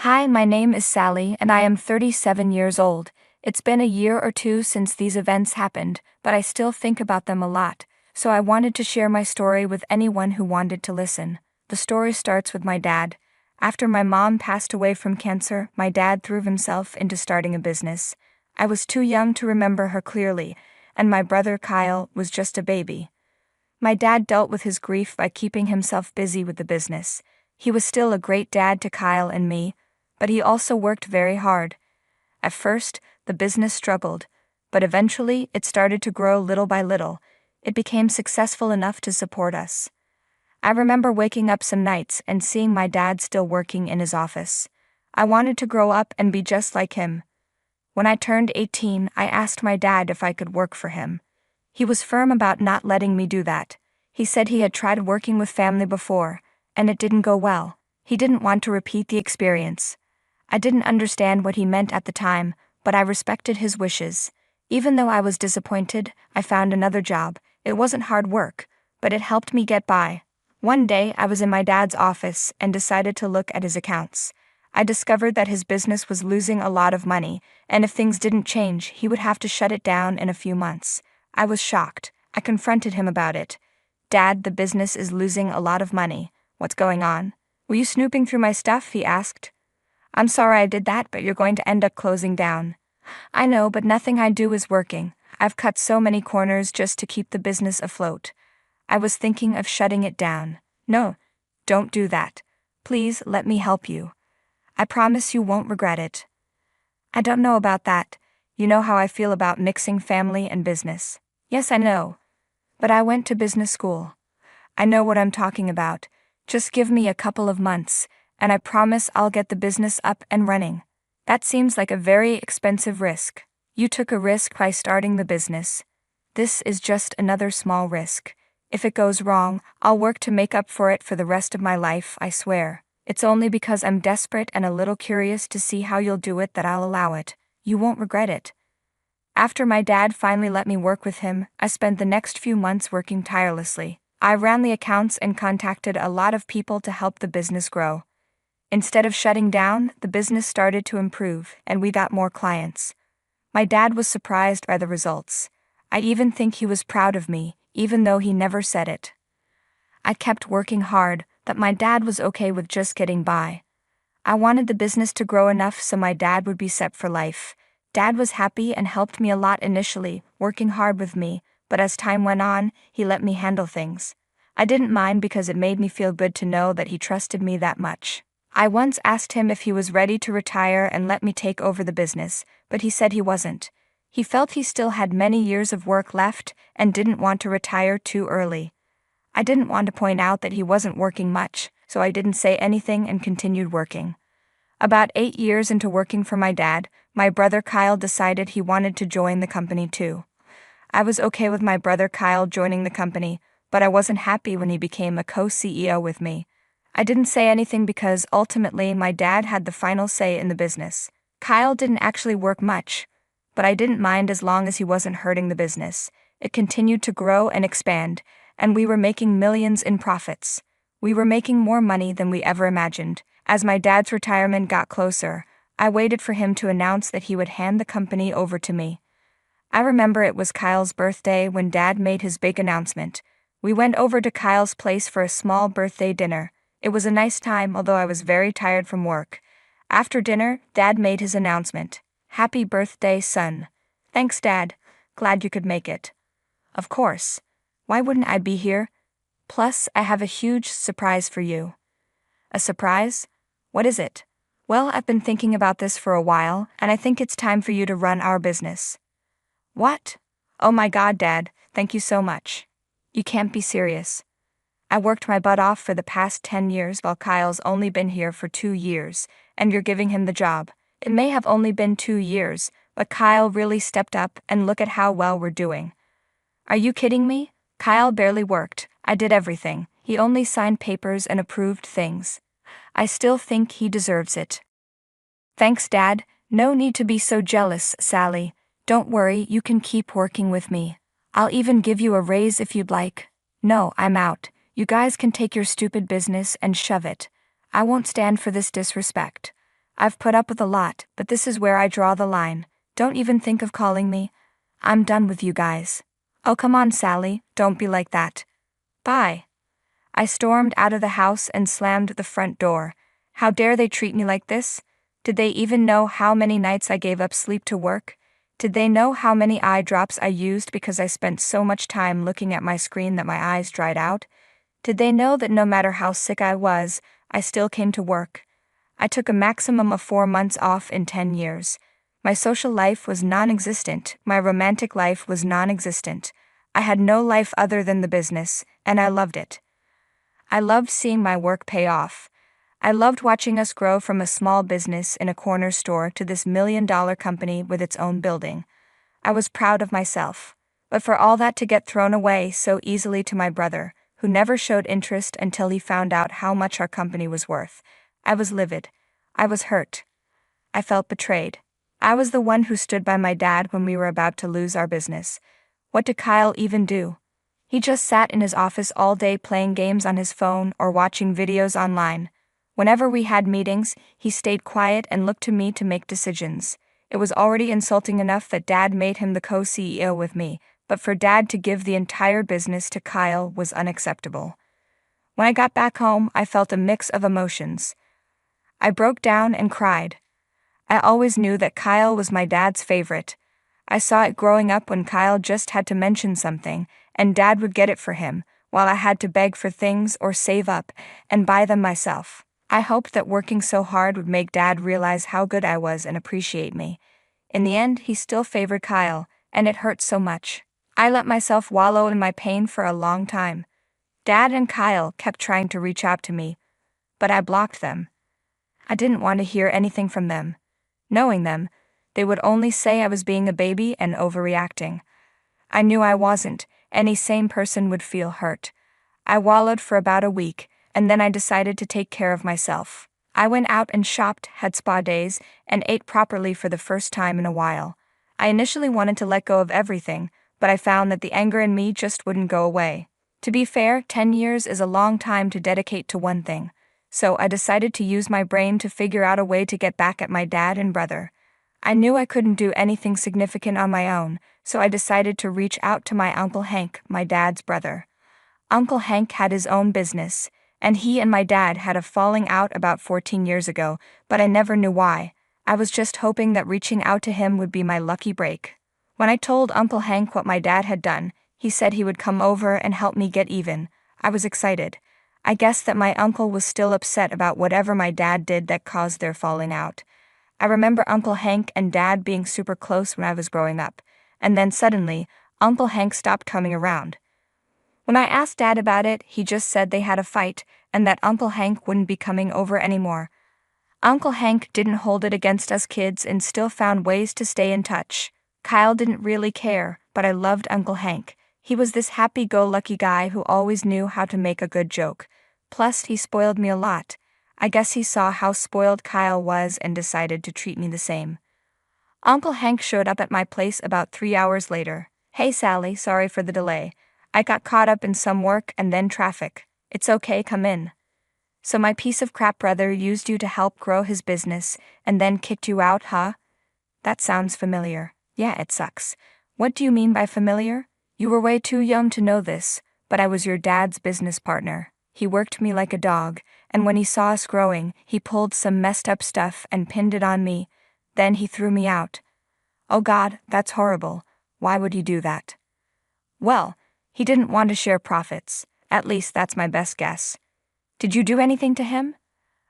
Hi, my name is Sally and I am 37 years old. It's been a year or two since these events happened, but I still think about them a lot, so I wanted to share my story with anyone who wanted to listen. The story starts with my dad. After my mom passed away from cancer, my dad threw himself into starting a business. I was too young to remember her clearly, and my brother Kyle was just a baby. My dad dealt with his grief by keeping himself busy with the business. He was still a great dad to Kyle and me, but he also worked very hard. At first, the business struggled, but eventually it started to grow little by little. It became successful enough to support us. I remember waking up some nights and seeing my dad still working in his office. I wanted to grow up and be just like him. When I turned 18, I asked my dad if I could work for him. He was firm about not letting me do that. He said he had tried working with family before, and it didn't go well. He didn't want to repeat the experience. I didn't understand what he meant at the time, but I respected his wishes. Even though I was disappointed, I found another job. It wasn't hard work, but it helped me get by. One day, I was in my dad's office and decided to look at his accounts. I discovered that his business was losing a lot of money, and if things didn't change, he would have to shut it down in a few months. I was shocked. I confronted him about it. "Dad, the business is losing a lot of money. What's going on?" "Were you snooping through my stuff?" he asked. "I'm sorry I did that, but you're going to end up closing down." "I know, but nothing I do is working. I've cut so many corners just to keep the business afloat. I was thinking of shutting it down." "No, don't do that. Please let me help you. I promise you won't regret it." "I don't know about that. You know how I feel about mixing family and business." "Yes, I know. But I went to business school. I know what I'm talking about. Just give me a couple of months, and I promise I'll get the business up and running." "That seems like a very expensive risk." "You took a risk by starting the business. This is just another small risk. If it goes wrong, I'll work to make up for it for the rest of my life, I swear. It's only because I'm desperate and a little curious to see how you'll do it that I'll allow it. You won't regret it." After my dad finally let me work with him, I spent the next few months working tirelessly. I ran the accounts and contacted a lot of people to help the business grow. Instead of shutting down, the business started to improve, and we got more clients. My dad was surprised by the results. I even think he was proud of me, even though he never said it. I kept working hard, but my dad was okay with just getting by. I wanted the business to grow enough so my dad would be set for life. Dad was happy and helped me a lot initially, working hard with me, but as time went on, he let me handle things. I didn't mind because it made me feel good to know that he trusted me that much. I once asked him if he was ready to retire and let me take over the business, but he said he wasn't. He felt he still had many years of work left and didn't want to retire too early. I didn't want to point out that he wasn't working much, so I didn't say anything and continued working. About 8 years into working for my dad, my brother Kyle decided he wanted to join the company too. I was okay with my brother Kyle joining the company, but I wasn't happy when he became a co-CEO with me. I didn't say anything because ultimately my dad had the final say in the business. Kyle didn't actually work much, but I didn't mind as long as he wasn't hurting the business. It continued to grow and expand, and we were making millions in profits. We were making more money than we ever imagined. As my dad's retirement got closer, I waited for him to announce that he would hand the company over to me. I remember it was Kyle's birthday when Dad made his big announcement. We went over to Kyle's place for a small birthday dinner. It was a nice time, although I was very tired from work. After dinner, Dad made his announcement. "Happy birthday, son." "Thanks, Dad. Glad you could make it." "Of course. Why wouldn't I be here? Plus, I have a huge surprise for you." "A surprise? What is it?" "Well, I've been thinking about this for a while, and I think it's time for you to run our business." "What? Oh my God, Dad, thank you so much. You can't be serious. I worked my butt off for the past 10 years while Kyle's only been here for 2 years, and you're giving him the job. It may have only been 2 years, but Kyle really stepped up and look at how well we're doing." "Are you kidding me? Kyle barely worked. I did everything. He only signed papers and approved things. I still think he deserves it." "Thanks, Dad. No need to be so jealous, Sally. Don't worry, you can keep working with me. I'll even give you a raise if you'd like." "No, I'm out. You guys can take your stupid business and shove it. I won't stand for this disrespect. I've put up with a lot, but this is where I draw the line. Don't even think of calling me. I'm done with you guys. Oh, come on, Sally, don't be like that. Bye. I stormed out of the house and slammed the front door. How dare they treat me like this? Did they even know how many nights I gave up sleep to work? Did they know how many eye drops I used because I spent so much time looking at my screen that my eyes dried out? Did they know that no matter how sick I was, I still came to work? I took a maximum of 4 months off in 10 years. My social life was non-existent, my romantic life was non-existent. I had no life other than the business, and I loved it. I loved seeing my work pay off. I loved watching us grow from a small business in a corner store to this $1 million company with its own building. I was proud of myself. But for all that to get thrown away so easily to my brother, who never showed interest until he found out how much our company was worth, I was livid. I was hurt. I felt betrayed. I was the one who stood by my dad when we were about to lose our business. What did Kyle even do? He just sat in his office all day playing games on his phone or watching videos online. Whenever we had meetings, he stayed quiet and looked to me to make decisions. It was already insulting enough that Dad made him the co-CEO with me, but for Dad to give the entire business to Kyle was unacceptable. When I got back home, I felt a mix of emotions. I broke down and cried. I always knew that Kyle was my dad's favorite. I saw it growing up when Kyle just had to mention something, and Dad would get it for him, while I had to beg for things or save up and buy them myself. I hoped that working so hard would make Dad realize how good I was and appreciate me. In the end, he still favored Kyle, and it hurt so much. I let myself wallow in my pain for a long time. Dad and Kyle kept trying to reach out to me, but I blocked them. I didn't want to hear anything from them. Knowing them, they would only say I was being a baby and overreacting. I knew I wasn't. Any sane person would feel hurt. I wallowed for about a week, and then I decided to take care of myself. I went out and shopped, had spa days, and ate properly for the first time in a while. I initially wanted to let go of everything, but I found that the anger in me just wouldn't go away. To be fair, 10 years is a long time to dedicate to one thing, so I decided to use my brain to figure out a way to get back at my dad and brother. I knew I couldn't do anything significant on my own, so I decided to reach out to my Uncle Hank, my dad's brother. Uncle Hank had his own business, and he and my dad had a falling out about 14 years ago, but I never knew why. I was just hoping that reaching out to him would be my lucky break. When I told Uncle Hank what my dad had done, he said he would come over and help me get even. I was excited. I guessed that my uncle was still upset about whatever my dad did that caused their falling out. I remember Uncle Hank and Dad being super close when I was growing up, and then suddenly, Uncle Hank stopped coming around. When I asked Dad about it, he just said they had a fight, and that Uncle Hank wouldn't be coming over anymore. Uncle Hank didn't hold it against us kids and still found ways to stay in touch. Kyle didn't really care, but I loved Uncle Hank. He was this happy-go-lucky guy who always knew how to make a good joke. Plus, he spoiled me a lot. I guess he saw how spoiled Kyle was and decided to treat me the same. Uncle Hank showed up at my place about 3 hours later. Hey Sally, sorry for the delay. I got caught up in some work and then traffic. It's okay, come in. So my piece of crap brother used you to help grow his business and then kicked you out, huh? That sounds familiar. Yeah, it sucks. What do you mean by familiar? You were way too young to know this, but I was your dad's business partner. He worked me like a dog, and when he saw us growing, he pulled some messed up stuff and pinned it on me. Then he threw me out. Oh God, that's horrible. Why would he do that? Well, he didn't want to share profits. At least that's my best guess. Did you do anything to him?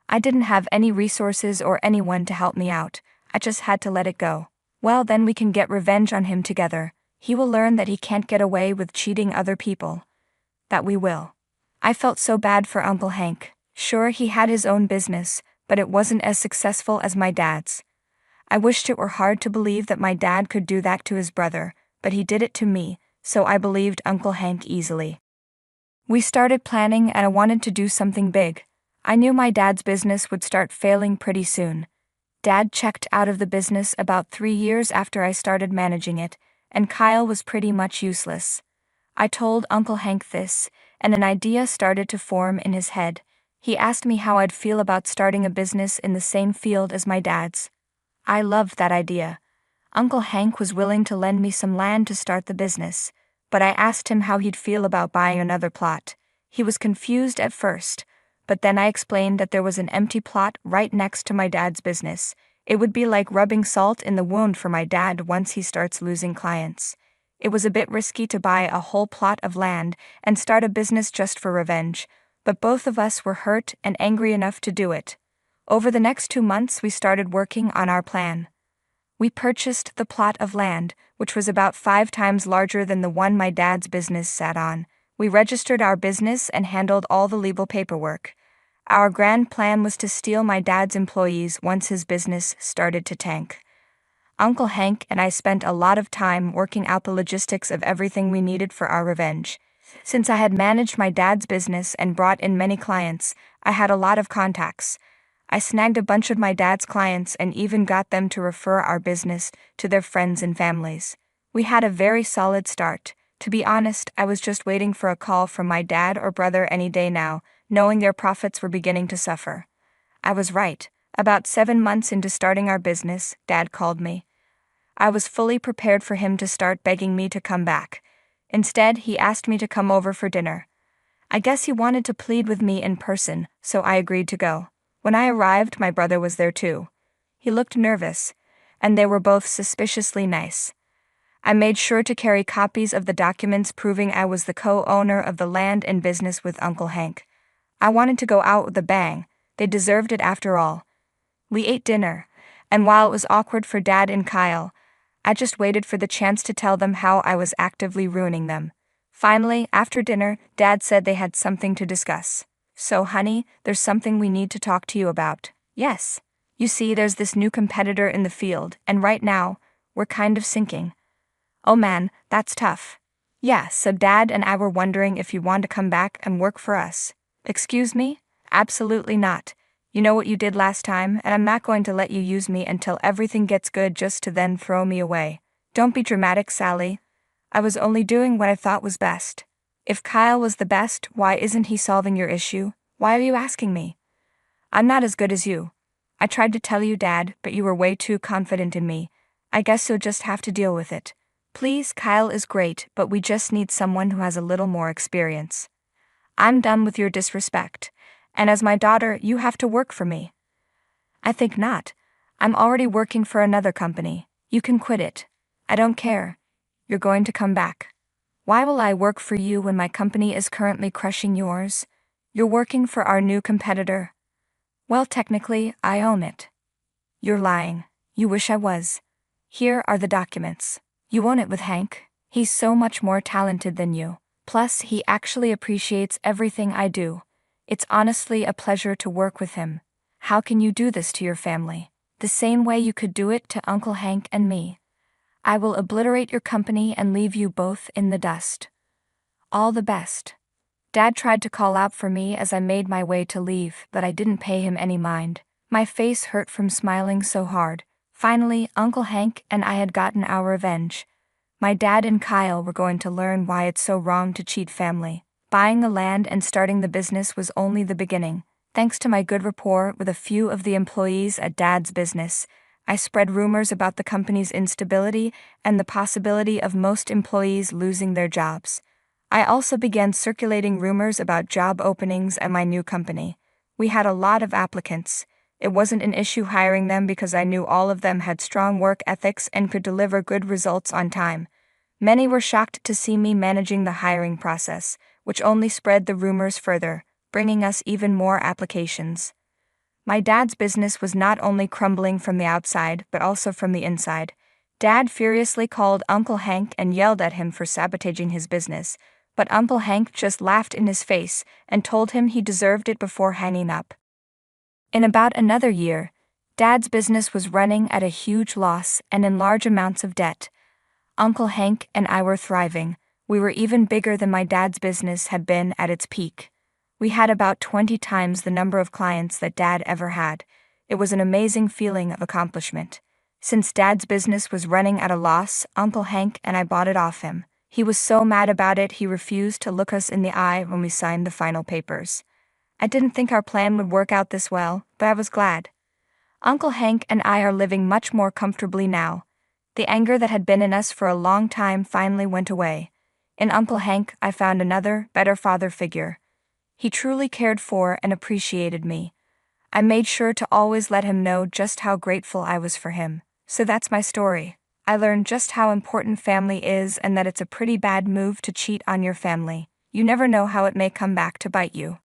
I didn't have any resources or anyone to help me out. I just had to let it go. Well, then we can get revenge on him together. He will learn that he can't get away with cheating other people. That we will. I felt so bad for Uncle Hank. Sure, he had his own business, but it wasn't as successful as my dad's. I wished it were hard to believe that my dad could do that to his brother, but he did it to me, so I believed Uncle Hank easily. We started planning and I wanted to do something big. I knew my dad's business would start failing pretty soon. Dad checked out of the business about 3 years after I started managing it, and Kyle was pretty much useless. I told Uncle Hank this, and an idea started to form in his head. He asked me how I'd feel about starting a business in the same field as my dad's. I loved that idea. Uncle Hank was willing to lend me some land to start the business, but I asked him how he'd feel about buying another plot. He was confused at first, but then I explained that there was an empty plot right next to my dad's business. It would be like rubbing salt in the wound for my dad once he starts losing clients. It was a bit risky to buy a whole plot of land and start a business just for revenge, but both of us were hurt and angry enough to do it. Over the next 2 months, we started working on our plan. We purchased the plot of land, which was about 5 times larger than the one my dad's business sat on. We registered our business and handled all the legal paperwork. Our grand plan was to steal my dad's employees once his business started to tank. Uncle Hank and I spent a lot of time working out the logistics of everything we needed for our revenge. Since I had managed my dad's business and brought in many clients, I had a lot of contacts. I snagged a bunch of my dad's clients and even got them to refer our business to their friends and families. We had a very solid start. To be honest, I was just waiting for a call from my dad or brother any day now, knowing their profits were beginning to suffer. I was right. About 7 months into starting our business, Dad called me. I was fully prepared for him to start begging me to come back. Instead, he asked me to come over for dinner. I guess he wanted to plead with me in person, so I agreed to go. When I arrived, my brother was there too. He looked nervous, and they were both suspiciously nice. I made sure to carry copies of the documents proving I was the co-owner of the land and business with Uncle Hank. I wanted to go out with a bang. They deserved it after all. We ate dinner, and while it was awkward for Dad and Kyle, I just waited for the chance to tell them how I was actively ruining them. Finally, after dinner, Dad said they had something to discuss. So, honey, there's something we need to talk to you about. Yes. You see, there's this new competitor in the field, and right now, we're kind of sinking. Oh man, that's tough. Yeah, so Dad and I were wondering if you want to come back and work for us. Excuse me? Absolutely not. You know what you did last time, and I'm not going to let you use me until everything gets good just to then throw me away. Don't be dramatic, Sally. I was only doing what I thought was best. If Kyle was the best, why isn't he solving your issue? Why are you asking me? I'm not as good as you. I tried to tell you, Dad, but you were way too confident in me. I guess you'll just have to deal with it. Please, Kyle is great, but we just need someone who has a little more experience. I'm done with your disrespect, and as my daughter, you have to work for me. I think not. I'm already working for another company. You can quit it. I don't care. You're going to come back. Why will I work for you when my company is currently crushing yours? You're working for our new competitor. Well, technically, I own it. You're lying. You wish I was. Here are the documents. You own it with Hank. He's so much more talented than you. Plus, he actually appreciates everything I do. It's honestly a pleasure to work with him. How can you do this to your family? The same way you could do it to Uncle Hank and me. I will obliterate your company and leave you both in the dust. All the best. Dad tried to call out for me as I made my way to leave, but I didn't pay him any mind. My face hurt from smiling so hard. Finally, Uncle Hank and I had gotten our revenge. My dad and Kyle were going to learn why it's so wrong to cheat family. Buying the land and starting the business was only the beginning. Thanks to my good rapport with a few of the employees at Dad's business, I spread rumors about the company's instability and the possibility of most employees losing their jobs. I also began circulating rumors about job openings at my new company. We had a lot of applicants. It wasn't an issue hiring them because I knew all of them had strong work ethics and could deliver good results on time. Many were shocked to see me managing the hiring process, which only spread the rumors further, bringing us even more applications. My dad's business was not only crumbling from the outside, but also from the inside. Dad furiously called Uncle Hank and yelled at him for sabotaging his business, but Uncle Hank just laughed in his face and told him he deserved it before hanging up. In about another year, Dad's business was running at a huge loss and in large amounts of debt. Uncle Hank and I were thriving. We were even bigger than my dad's business had been at its peak. We had about 20 times the number of clients that Dad ever had. It was an amazing feeling of accomplishment. Since Dad's business was running at a loss, Uncle Hank and I bought it off him. He was so mad about it he refused to look us in the eye when we signed the final papers. I didn't think our plan would work out this well, but I was glad. Uncle Hank and I are living much more comfortably now. The anger that had been in us for a long time finally went away. In Uncle Hank, I found another, better father figure. He truly cared for and appreciated me. I made sure to always let him know just how grateful I was for him. So that's my story. I learned just how important family is and that it's a pretty bad move to cheat on your family. You never know how it may come back to bite you.